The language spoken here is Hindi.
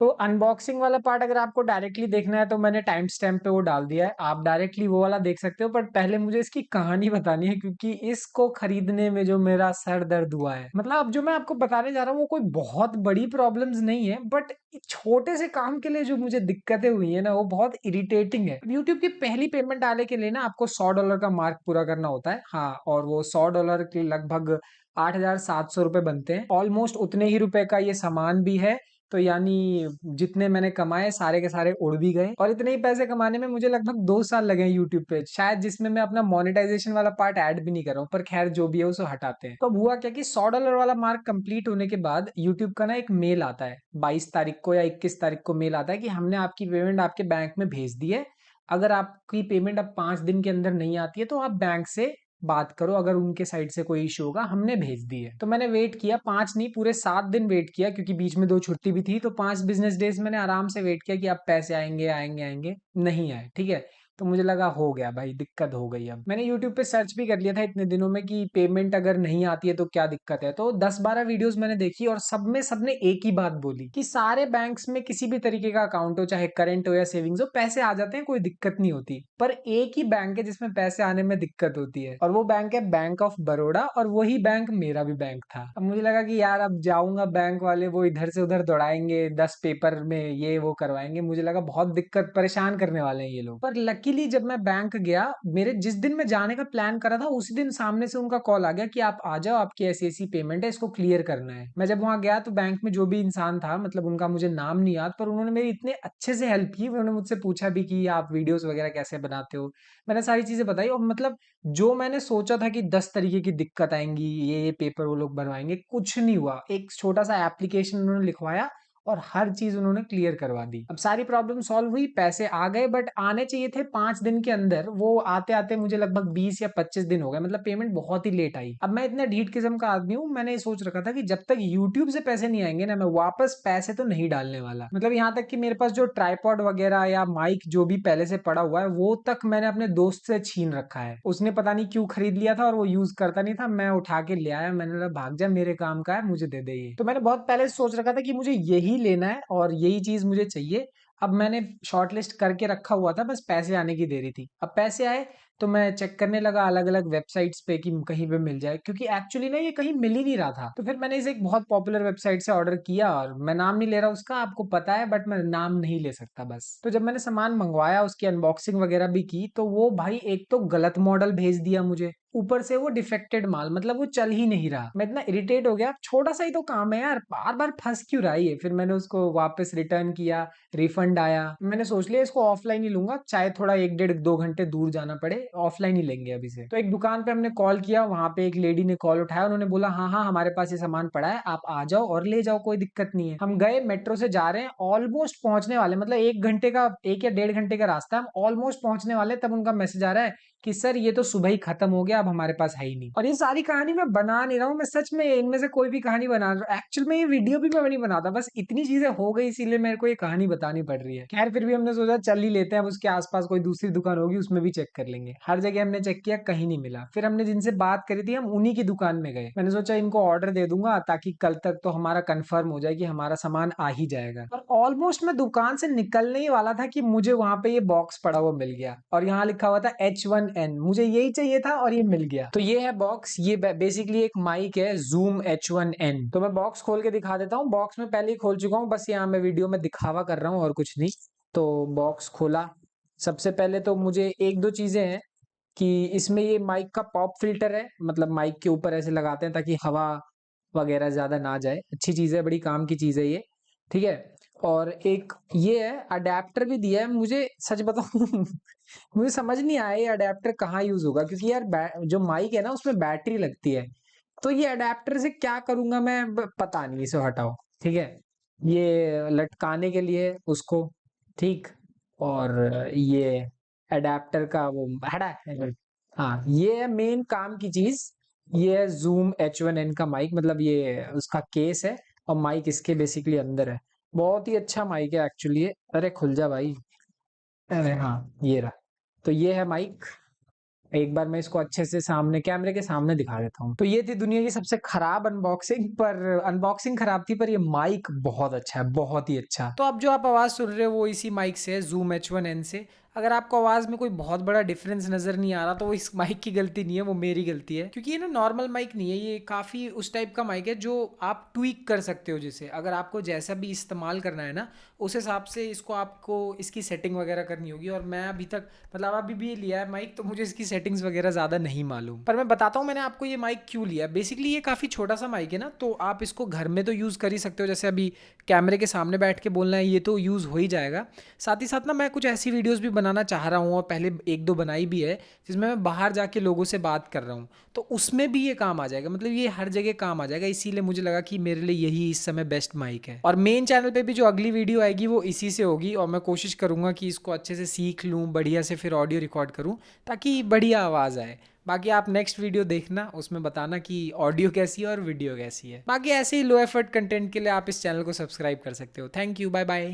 तो अनबॉक्सिंग वाला पार्ट अगर आपको डायरेक्टली देखना है तो मैंने टाइम स्टैम्प पे वो डाल दिया है। आप डायरेक्टली वो वाला देख सकते हो, पर पहले मुझे इसकी कहानी बतानी है क्योंकि इसको खरीदने में जो मेरा सर दर्द हुआ है। मतलब अब जो मैं आपको बताने जा रहा हूँ वो कोई बहुत बड़ी प्रॉब्लम्स नहीं है, बट छोटे से काम के लिए जो मुझे दिक्कतें हुई है ना वो बहुत इरिटेटिंग है। यूट्यूब की पहली पेमेंट डालने के लिए ना आपको $100 का मार्क पूरा करना होता है। हाँ, और वो $100 के लगभग 8,700 रुपए बनते हैं। ऑलमोस्ट उतने ही रुपए का ये सामान भी है। तो यानी जितने मैंने कमाए सारे के सारे उड़ भी गए, और इतने ही पैसे कमाने में मुझे लगभग 2 साल लगे हैं यूट्यूब पे, शायद जिसमें मैं अपना मोनेटाइजेशन वाला पार्ट ऐड भी नहीं कर रहा हूँ। पर खैर जो भी है उसे हटाते हैं। तो अब हुआ क्या कि $100 वाला मार्क कंप्लीट होने के बाद यूट्यूब का ना एक मेल आता है 22 तारीख को या 21 तारीख को। मेल आता है कि हमने आपकी पेमेंट आपके बैंक में भेज दी है। अगर आपकी पेमेंट अब 5 दिन के अंदर नहीं आती है तो आप बैंक से बात करो, अगर उनके साइड से कोई इशू होगा, हमने भेज दी है। तो मैंने वेट किया, 5 नहीं पूरे 7 दिन वेट किया, क्योंकि बीच में 2 छुट्टी भी थी। तो 5 बिजनेस डेज मैंने आराम से वेट किया कि अब पैसे आएंगे आएंगे आएंगे। नहीं आए, ठीक है। तो मुझे लगा हो गया भाई, दिक्कत हो गई। अब मैंने यूट्यूब पे सर्च भी कर लिया था इतने दिनों में कि पेमेंट अगर नहीं आती है तो क्या दिक्कत है। तो 10-12 वीडियोस मैंने देखी और सब में सबने एक ही बात बोली कि सारे बैंक्स में किसी भी तरीके का अकाउंट हो, चाहे करंट हो या सेविंग्स हो, पैसे आ जाते हैं, कोई दिक्कत नहीं होती। पर एक ही बैंक है जिसमें पैसे आने में दिक्कत होती है, और वो बैंक है बैंक ऑफ बड़ौदा। और वही बैंक मेरा भी बैंक था। अब मुझे लगा कि यार अब जाऊंगा बैंक वाले, वो इधर से उधर दौड़ाएंगे, 10 पेपर में ये वो करवाएंगे, मुझे लगा बहुत दिक्कत, परेशान करने वाले हैं ये लोग। पर लकीली जब मैं बैंक गया, मेरे जिस दिन मैं जाने का प्लान करा था उसी दिन सामने से उनका कॉल आ गया कि आप आ जाओ, आपकी ऐसी ऐसी पेमेंट है, इसको क्लियर करना है। मैं जब वहां गया तो बैंक में जो भी इंसान था, मतलब उनका मुझे नाम नहीं याद, पर उन्होंने मेरी इतने अच्छे से हेल्प की। उन्होंने मुझसे पूछा भी कि आप वीडियोस वगैरह कैसे बनाते हो। मैंने सारी चीजें बताई, और मतलब जो मैंने सोचा था कि 10 तरीके की दिक्कत आएंगी, ये पेपर वो लोग बनवाएंगे, कुछ नहीं हुआ। एक छोटा सा एप्लीकेशन उन्होंने लिखवाया और हर चीज उन्होंने क्लियर करवा दी। अब सारी प्रॉब्लम सॉल्व हुई, पैसे आ गए, बट आने चाहिए थे 5 दिन के अंदर। वो आते आते मुझे लगभग 20 या 25 दिन हो गए। मतलब पेमेंट बहुत ही लेट आई। अब मैं इतना ढीठ किस्म का आदमी हूँ, मैंने ये सोच रखा था कि जब तक यूट्यूब से पैसे नहीं आएंगे ना, मैं वापस पैसे तो नहीं डालने वाला। मतलब यहाँ तक कि मेरे पास जो ट्राईपॉड वगैरह या माइक जो भी पहले से पड़ा हुआ है, वो तक मैंने अपने दोस्त से छीन रखा है। उसने पता नहीं क्यों खरीद लिया था और वो यूज करता नहीं था, मैं उठा के ले आया। मैंने बोला भाग जा, मेरे काम का है, मुझे दे दे ये। तो मैंने बहुत पहले से सोच रखा था कि मुझे यही लेना है और यही चीज मुझे चाहिए। अब मैंने शॉर्टलिस्ट करके रखा हुआ था, बस पैसे आने की देरी थी। अब पैसे आए तो मैं चेक करने लगा अलग अलग वेबसाइट्स पे कि कहीं पे मिल जाए, क्योंकि एक्चुअली ना ये कहीं मिल ही नहीं रहा था। तो फिर मैंने इसे एक बहुत पॉपुलर वेबसाइट से ऑर्डर किया, और मैं नाम नहीं ले रहा उसका, आपको पता है, बट मैं नाम नहीं ले सकता बस। तो जब मैंने सामान मंगवाया, उसकी अनबॉक्सिंग वगैरह भी की, तो वो भाई एक तो गलत मॉडल भेज दिया मुझे, ऊपर से वो डिफेक्टेड माल, मतलब वो चल ही नहीं रहा। मैं इतना इरिटेट हो गया, छोटा सा ही तो काम है यार, बार बार फंस क्यों रहा है ये। फिर मैंने उसको वापस रिटर्न किया, रिफंड आया। मैंने सोच लिया इसको ऑफलाइन ही लूंगा, चाहे थोड़ा 1-1.5 2 घंटे दूर जाना पड़े, ऑफलाइन ही लेंगे अभी से। तो एक दुकान पे हमने कॉल किया, वहां पे एक लेडी ने कॉल उठाया, उन्होंने बोला हाँ हाँ हमारे पास ये सामान पड़ा है, आप आ जाओ और ले जाओ, कोई दिक्कत नहीं है। हम गए, मेट्रो से जा रहे हैं, ऑलमोस्ट पहुंचने वाले, मतलब 1 घंटे का, 1 या 1.5 घंटे का रास्ता, हम ऑलमोस्ट पहुंचने वाले, तब उनका मैसेज आ रहा है कि सर ये तो सुबह ही खत्म हो गया, अब हमारे पास है ही नहीं। और ये सारी कहानी मैं बना नहीं रहा हूँ, मैं सच में इनमें से कोई भी कहानी बना रहा हूँ। एक्चुअल में ये वीडियो भी मैं नहीं बनाता, बस इतनी चीजें हो गई इसीलिए मेरे को ये कहानी बतानी पड़ रही है। खैर फिर भी हमने सोचा चल ही लेते हैं, अब उसके आसपास कोई दूसरी दुकान होगी उसमें भी चेक कर लेंगे। हर जगह हमने चेक किया, कहीं नहीं मिला। फिर हमने जिनसे बात करी थी, हम उन्हीं की दुकान में गए। मैंने सोचा इनको ऑर्डर दे दूंगा ताकि कल तक तो हमारा कंफर्म हो जाए कि हमारा सामान आ ही जाएगा। और ऑलमोस्ट मैं दुकान से निकलने ही वाला था कि मुझे वहां पे ये बॉक्स पड़ा हुआ मिल गया, और यहाँ लिखा हुआ था H1N। मुझे यही चाहिए था और ये मिल गया। तो ये है बॉक्स, ये बेसिकली एक माइक है जूम H1N। तो मैं बॉक्स खोल के दिखा देता हूँ। बॉक्स में पहले ही खोल चुका हूँ, बस यहाँ मैं वीडियो में दिखावा कर रहा हूँ और कुछ नहीं। तो बॉक्स खोला, सबसे पहले तो मुझे एक दो चीजें हैं कि इसमें ये माइक का पॉप फिल्टर है, मतलब माइक के ऊपर ऐसे लगाते हैं ताकि हवा वगैरह ज्यादा ना जाए। अच्छी चीज है, बड़ी काम की चीज है ये, ठीक है। और एक ये है, अडेप्टर भी दिया है मुझे। सच बताऊं मुझे समझ नहीं आया ये अडेप्टर कहाँ यूज होगा, क्योंकि यार जो माइक है ना उसमें बैटरी लगती है। तो ये अडेप्टर से क्या करूंगा मैं, पता नहीं, इसे हटाओ, ठीक है। ये लटकाने के लिए उसको, ठीक। और ये अडेप्टर का वो हटा, हाँ ये है मेन काम की चीज। ये है जूम H1N का माइक, मतलब ये उसका केस है, और माइक इसके बेसिकली अंदर है। बहुत ही अच्छा माइक है एक्चुअली ये। अरे खुल जा भाई, अरे हाँ ये रहा। तो ये है माइक, एक बार मैं इसको अच्छे से सामने कैमरे के सामने दिखा देता हूँ। तो ये थी दुनिया की सबसे खराब अनबॉक्सिंग, पर अनबॉक्सिंग खराब थी, पर ये माइक बहुत अच्छा है, बहुत ही अच्छा। तो अब जो आप आवाज़ सुन रहे हो वो इसी माइक से है, ज़ूम H1N से। अगर आपको आवाज़ में कोई बहुत बड़ा डिफरेंस नज़र नहीं आ रहा तो वो इस माइक की गलती नहीं है, वो मेरी गलती है, क्योंकि ये ना नॉर्मल माइक नहीं है, ये काफ़ी उस टाइप का माइक है जो आप ट्वीक कर सकते हो। जिसे अगर आपको जैसा भी इस्तेमाल करना है ना, उस हिसाब से इसको आपको इसकी सेटिंग वगैरह करनी होगी। और मैं अभी तक मतलब अभी भी लिया है माइक, तो मुझे इसकी सेटिंग्स वगैरह ज़्यादा नहीं मालूम, पर मैं बताता हूँ मैंने आपको ये माइक क्यों लिया। बेसिकली ये काफ़ी छोटा सा माइक है ना, तो आप इसको घर में तो यूज़ कर ही सकते हो, जैसे अभी कैमरे के सामने बैठ के बोलना है ये तो यूज़ हो ही जाएगा। साथ ही साथ ना मैं कुछ ऐसी वीडियोज़ भी बनाना चाह रहा हूँ, और पहले एक दो बनाई भी है, जिसमें मैं बाहर जाके लोगों से बात कर रहा हूँ, तो उसमें भी ये काम आ जाएगा। मतलब ये हर जगह काम आ जाएगा, इसीलिए मुझे लगा कि मेरे लिए यही इस समय बेस्ट माइक है। और मेन चैनल पे भी जो अगली वीडियो आएगी वो इसी से होगी, और मैं कोशिश करूँगा कि इसको अच्छे से सीख लूँ, बढ़िया से फिर ऑडियो रिकॉर्ड करूँ, ताकि बढ़िया आवाज़ आए। बाकी आप नेक्स्ट वीडियो देखना, उसमें बताना कि ऑडियो कैसी है और वीडियो कैसी है। बाकी ऐसे ही लो एफर्ट कंटेंट के लिए आप इस चैनल को सब्सक्राइब कर सकते हो। Thank you, bye bye.